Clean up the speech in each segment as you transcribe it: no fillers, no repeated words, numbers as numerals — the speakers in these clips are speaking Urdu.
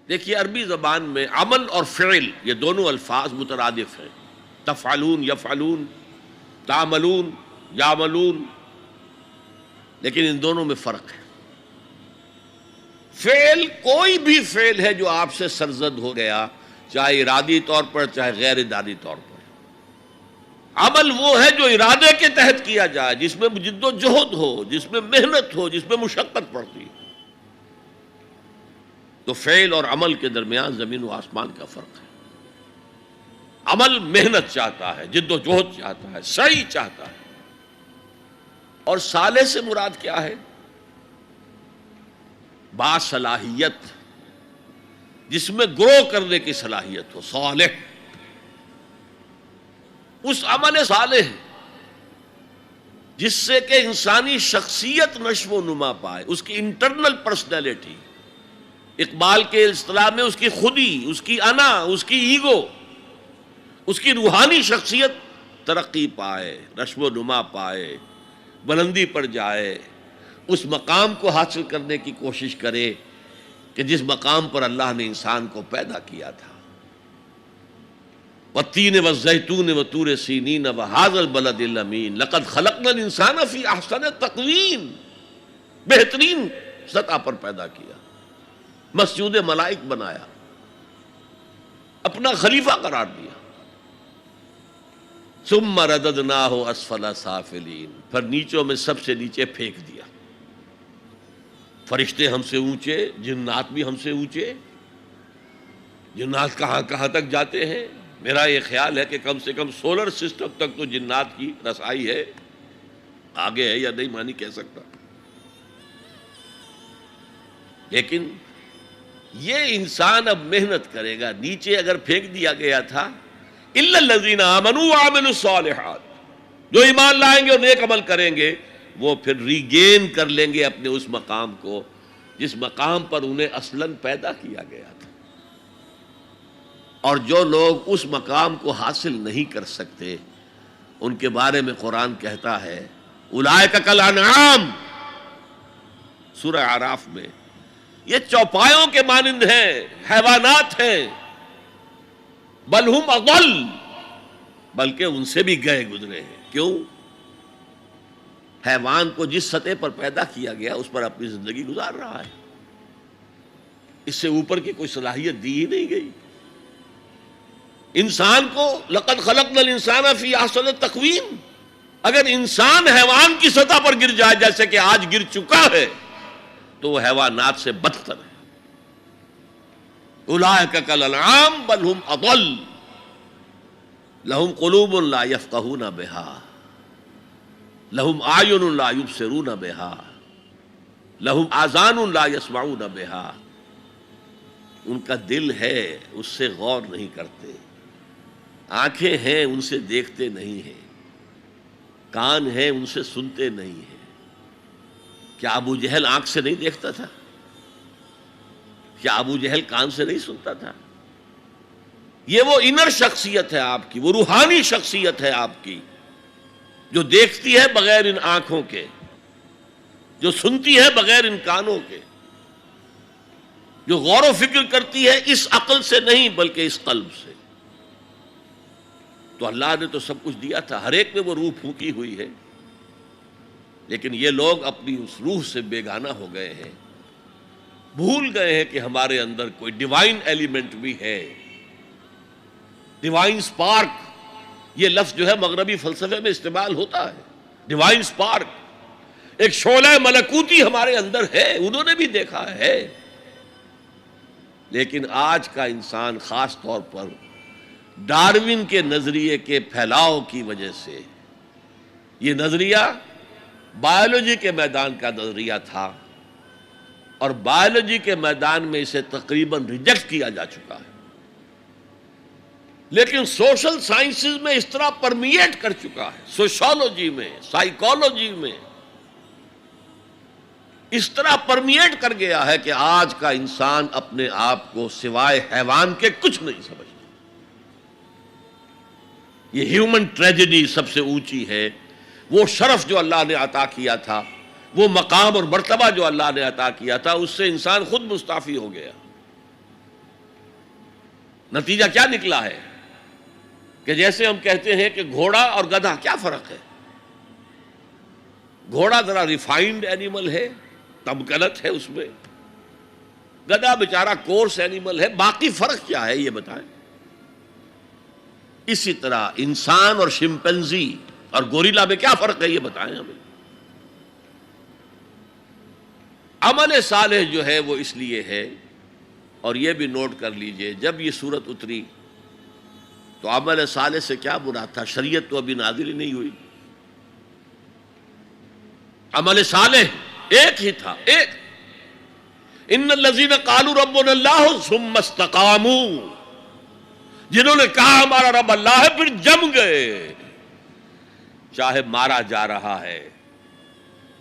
دیکھیے عربی زبان میں عمل اور فعل یہ دونوں الفاظ مترادف ہیں، تفعلون یفعلون، تعملون یعملون، لیکن ان دونوں میں فرق ہے۔ فعل کوئی بھی فعل ہے جو آپ سے سرزد ہو گیا، چاہے ارادی طور پر چاہے غیر ارادی طور پر۔ عمل وہ ہے جو ارادے کے تحت کیا جائے، جس میں جد و جہد ہو، جس میں محنت ہو، جس میں مشقت پڑتی ہے۔ تو فعل اور عمل کے درمیان زمین و آسمان کا فرق ہے۔ عمل محنت چاہتا ہے، جد و جہد چاہتا ہے، سعی چاہتا ہے۔ اور صالح سے مراد کیا ہے؟ باصلاحیت، جس میں گرو کرنے کی صلاحیت ہو، صالح۔ اس عمل صالح جس سے کہ انسانی شخصیت نشو و نما پائے، اس کی انٹرنل پرسنالٹی، اقبال کے اصطلاح میں اس کی خودی، اس کی انا، اس کی ایگو، اس کی روحانی شخصیت ترقی پائے، نشو و نما پائے، بلندی پر جائے، اس مقام کو حاصل کرنے کی کوشش کرے کہ جس مقام پر اللہ نے انسان کو پیدا کیا تھا۔ والتین والزیتون وطور سینین وہذا البلد الامین لقد خلقنا الانسان فی احسن تقویم، بہترین سطح پر پیدا کیا، مسجود ملائک بنایا، اپنا خلیفہ قرار دیا۔ ثم رددناہ اسفل سافلین، پھر نیچوں میں سب سے نیچے پھینک دیا۔ فرشتے ہم سے اونچے، جنات بھی ہم سے اونچے۔ جنات کہاں کہاں تک جاتے ہیں؟ میرا یہ خیال ہے کہ کم سے کم سولر سسٹم تک تو جنات کی رسائی ہے، آگے ہے یا نہیں میں نہیں کہہ سکتا۔ لیکن یہ انسان اب محنت کرے گا۔ نیچے اگر پھینک دیا گیا تھا، الا الذین آمنوا وعملوا الصالحات، جو ایمان لائیں گے اور نیک عمل کریں گے وہ پھر ریگین کر لیں گے اپنے اس مقام کو جس مقام پر انہیں اصلاً پیدا کیا گیا تھا۔ اور جو لوگ اس مقام کو حاصل نہیں کر سکتے، ان کے بارے میں قرآن کہتا ہے اولئک کالانعام، سورہ اعراف میں، یہ چوپایوں کے مانند ہیں، حیوانات ہیں، بل ہم اضل، بلکہ ان سے بھی گئے گزرے ہیں۔ کیوں؟ حیوان کو جس سطح پر پیدا کیا گیا اس پر اپنی زندگی گزار رہا ہے، اس سے اوپر کی کوئی صلاحیت دی ہی نہیں گئی۔ انسان کو لقد خلقنا الانسان فی احسن تقویم، اگر انسان حیوان کی سطح پر گر جائے جیسے کہ آج گر چکا ہے تو وہ حیوانات سے بدتر ہے۔ اولئک کالانعام بل ہم اضل لہم قلوب لا یفقہون بہا لہم اعین لا یبصرون بہا لہم آذان لا یسمعون بہا، ان کا دل ہے اس سے غور نہیں کرتے، آنکھیں ہیں ان سے دیکھتے نہیں ہیں، کان ہیں ان سے سنتے نہیں ہیں۔ کیا ابو جہل آنکھ سے نہیں دیکھتا تھا؟ کیا ابو جہل کان سے نہیں سنتا تھا؟ یہ وہ انر شخصیت ہے آپ کی، وہ روحانی شخصیت ہے آپ کی، جو دیکھتی ہے بغیر ان آنکھوں کے، جو سنتی ہے بغیر ان کانوں کے، جو غور و فکر کرتی ہے اس عقل سے نہیں بلکہ اس قلب سے۔ تو اللہ نے تو سب کچھ دیا تھا، ہر ایک میں وہ روح پھونکی ہوئی ہے، لیکن یہ لوگ اپنی اس روح سے بیگانہ ہو گئے ہیں، بھول گئے ہیں کہ ہمارے اندر کوئی ڈیوائن ایلیمنٹ بھی ہے۔ ڈیوائن سپارک، یہ لفظ جو ہے مغربی فلسفے میں استعمال ہوتا ہے، ڈیوائن سپارک، ایک شعلہ ملکوتی ہمارے اندر ہے، انہوں نے بھی دیکھا ہے۔ لیکن آج کا انسان خاص طور پر ڈارون کے نظریے کے پھیلاؤ کی وجہ سے، یہ نظریہ بایولوجی کے میدان کا نظریہ تھا اور بایولوجی کے میدان میں اسے تقریباً ریجیکٹ کیا جا چکا ہے، لیکن سوشل سائنسز میں اس طرح پرمیٹ کر چکا ہے، سوشولوجی میں، سائیکالوجی میں اس طرح پرمیٹ کر گیا ہے کہ آج کا انسان اپنے آپ کو سوائے حیوان کے کچھ نہیں سمجھتا۔ یہ ہیومن ٹریجڈی سب سے اونچی ہے، وہ شرف جو اللہ نے عطا کیا تھا، وہ مقام اور مرتبہ جو اللہ نے عطا کیا تھا، اس سے انسان خود مستعفی ہو گیا۔ نتیجہ کیا نکلا ہے کہ جیسے ہم کہتے ہیں کہ گھوڑا اور گدھا کیا فرق ہے؟ گھوڑا ذرا ریفائنڈ اینیمل ہے، تمکنت ہے اس میں، گدھا بیچارہ کورس اینیمل ہے، باقی فرق کیا ہے یہ بتائیں؟ اسی طرح انسان اور شمپینزی اور گوریلا میں کیا فرق ہے یہ بتائیں ہمیں؟ عمل صالح جو ہے وہ اس لیے ہے، اور یہ بھی نوٹ کر لیجئے، جب یہ صورت اتری تو عمل صالح سے کیا مراد تھا؟ شریعت تو ابھی نازل ہی نہیں ہوئی، عمل صالح ایک ہی تھا، ایک ان الذین قالوا ربنا اللہ ثم استقاموا، جنہوں نے کہا ہمارا رب اللہ ہے پھر جم گئے، چاہے مارا جا رہا ہے،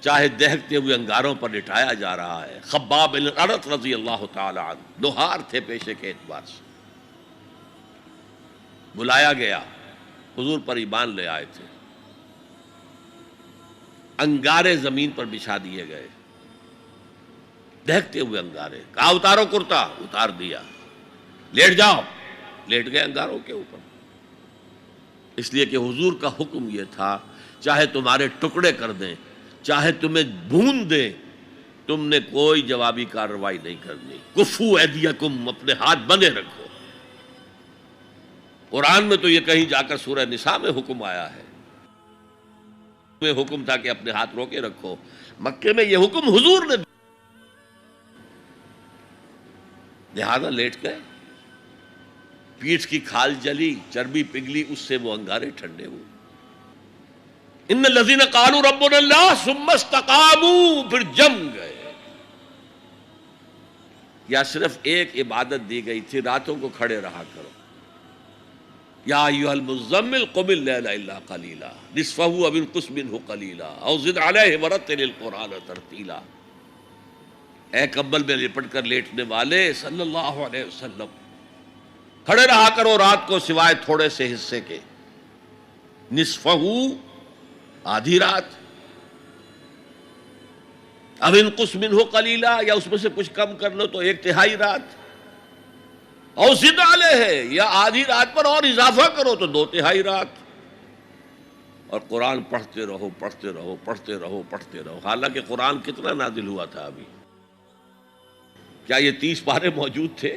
چاہے دہکتے ہوئے انگاروں پر لٹایا جا رہا ہے۔ خباب بن الارت رضی اللہ تعالی عنہ لوہار تھے پیشے کے اعتبار سے، بلایا گیا، حضور پر ایمان لے آئے تھے، انگارے زمین پر بچھا دیے گئے، دہکتے ہوئے انگارے، کہا اتارو کرتا، اتار دیا، لیٹ جاؤ، لیٹ گئے انگاروں کے اوپر، اس لیے کہ حضور کا حکم یہ تھا چاہے تمہارے ٹکڑے کر دیں، چاہے تمہیں بھون دیں، تم نے کوئی جوابی کارروائی نہیں کرنی، کفو ایدیکم، اپنے ہاتھ بندے رکھو۔ قرآن میں تو یہ کہیں جا کر سورہ نساء میں حکم آیا ہے، میں حکم تھا کہ اپنے ہاتھ روکے رکھو، مکے میں یہ حکم حضور نے، لہذا لیٹ گئے، پیٹھ کی کھال جلی، چربی پگھلی، اس سے وہ انگارے ٹھنڈے ہوئے۔ ان الذین قالوا ربنا اللہ ثم استقاموا، پھر جم گئے۔ یا صرف ایک عبادت دی گئی تھی، راتوں کو کھڑے رہا کرو، یا ایھا المزمل قم اللیل الا قلیلا نصفہ او انقص منہ قلیلا او زد علیہ ورتل القرآن ترتیلا۔ اے کمبل میں لپٹ کر لیٹنے والے صلی اللہ علیہ وسلم، کھڑے رہا کرو رات کو سوائے تھوڑے سے حصے کے، نصفہ آدھی رات، اب انقص منہ قلیلا، یا اس میں سے کچھ کم کر لو تو ایک تہائی رات، اور زد علیہ، یا آدھی رات پر اور اضافہ کرو تو دو تہائی رات، اور قرآن پڑھتے رہو پڑھتے رہو پڑھتے رہو پڑھتے رہو۔ حالانکہ قرآن کتنا نازل ہوا تھا ابھی؟ کیا یہ 30 پارے موجود تھے؟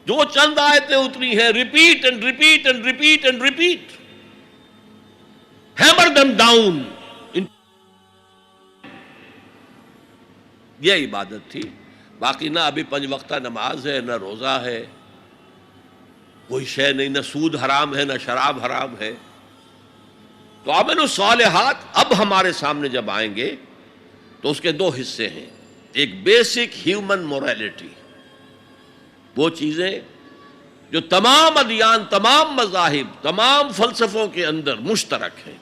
جو چند آیتیں اتری ہیں، repeat and repeat and repeat and repeat, hammer them down, یہ عبادت تھی۔ باقی نہ ابھی 5 وقتہ نماز ہے، نہ روزہ ہے، کوئی شے نہیں، نہ سود حرام ہے، نہ شراب حرام ہے۔ تو عمل الصالحات اب ہمارے سامنے جب آئیں گے تو اس کے 2 حصے ہیں، ایک بیسک ہیومن موریلٹی، وہ چیزیں جو تمام ادیان، تمام مذاہب، تمام فلسفوں کے اندر مشترک ہیں۔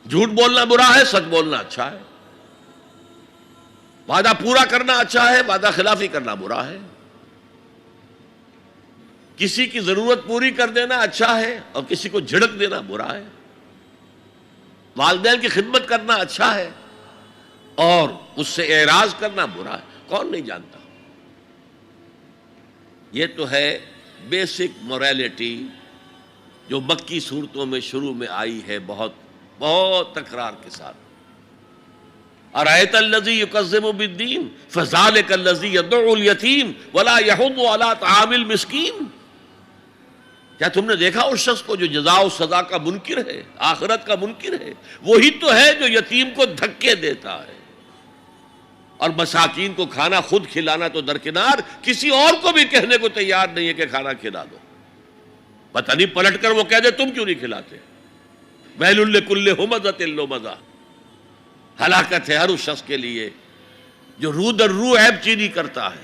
جھوٹ بولنا برا ہے، سچ بولنا اچھا ہے، وعدہ پورا کرنا اچھا ہے، وعدہ خلافی کرنا برا ہے، کسی کی ضرورت پوری کر دینا اچھا ہے اور کسی کو جھڑک دینا برا ہے، والدین کی خدمت کرنا اچھا ہے اور اس سے اعراض کرنا برا ہے، کون نہیں جانتا؟ یہ تو ہے بیسک موریلٹی جو مکی صورتوں میں شروع میں آئی ہے، بہت بہت تکرار کے ساتھ۔ ارأیت الذی یکذب بالدین فذلک الذی یدعو الیتیم ولا یحض علی طعام المسکین۔ کیا تم نے دیکھا اس شخص کو جو جزا و سزا کا منکر ہے، آخرت کا منکر ہے؟ وہی تو ہے جو یتیم کو دھکے دیتا ہے، اور مساکین کو کھانا خود کھلانا تو درکنار، کسی اور کو بھی کہنے کو تیار نہیں ہے کہ کھانا کھلا دو۔ پتہ نہیں پلٹ کر وہ کہہ دے تم کیوں نہیں کھلاتے۔ ویل لکل ہمزۃ لمزہ، ہلاکت ہے ہر اس شخص کے لیے جو رو در رو عیب چینی کرتا ہے،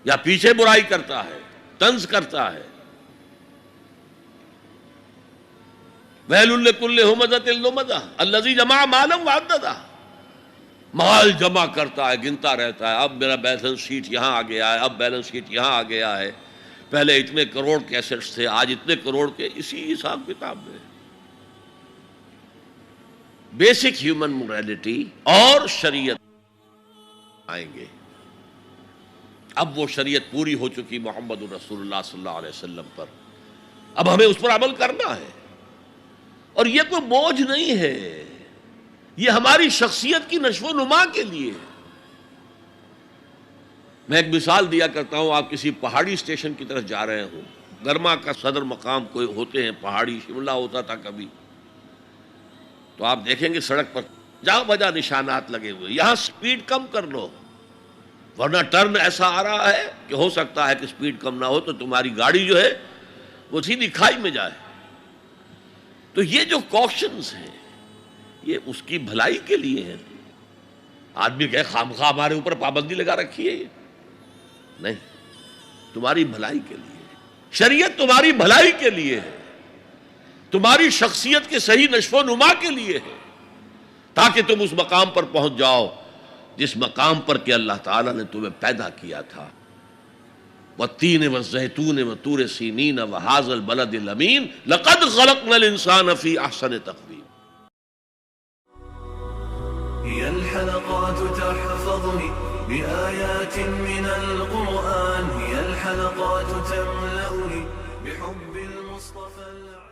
یا پیچھے برائی کرتا ہے، طنز کرتا ہے۔ ویل لکل ہمزۃ لمزہ الذی جمع مالا وعددہ، مال جمع کرتا ہے، گنتا رہتا ہے، اب میرا بیلنس شیٹ یہاں آ گیا ہے، اب بیلنس شیٹ یہاں آ گیا ہے، پہلے اتنے کروڑ کے ایسٹس تھے، آج اتنے کروڑ کے، اسی حساب کتاب میں۔ بیسک ہیومن موریلٹی اور شریعت آئیں گے، اب وہ شریعت پوری ہو چکی محمد رسول اللہ صلی اللہ علیہ وسلم پر، اب ہمیں اس پر عمل کرنا ہے، اور یہ کوئی بوجھ نہیں ہے، یہ ہماری شخصیت کی نشو و نما کے لیے ہے۔ میں ایک مثال دیا کرتا ہوں، آپ کسی پہاڑی اسٹیشن کی طرف جا رہے ہوں، گرما کا صدر مقام کوئی ہوتے ہیں پہاڑی، شملہ ہوتا تھا کبھی، تو آپ دیکھیں گے سڑک پر جہاں بجا نشانات لگے ہوئے، یہاں سپیڈ کم کر لو، ورنہ ٹرن ایسا آ رہا ہے کہ ہو سکتا ہے کہ سپیڈ کم نہ ہو تو تمہاری گاڑی جو ہے وہ سیدھی کھائی میں جائے۔ تو یہ جو کوشنز ہیں یہ اس کی بھلائی کے لیے ہیں۔ آدمی کہے خامخواہ ہمارے اوپر پابندی لگا رکھی ہے، یہ نہیں، تمہاری بھلائی کے لیے شریعت، تمہاری بھلائی کے لیے ہے، تمہاری شخصیت کے صحیح نشو و نما کے لیے ہے، تاکہ تم اس مقام پر پہنچ جاؤ جس مقام پر کہ اللہ تعالیٰ نے تمہیں پیدا کیا تھا۔ والتین والزیتون وطور سینین وہذا البلد الامین لقد خلقنا الانسان فی احسن تقویم۔ هي الحلقات تحفظني بآيات من القرآن، هي الحلقات تملأني بحب المصطفى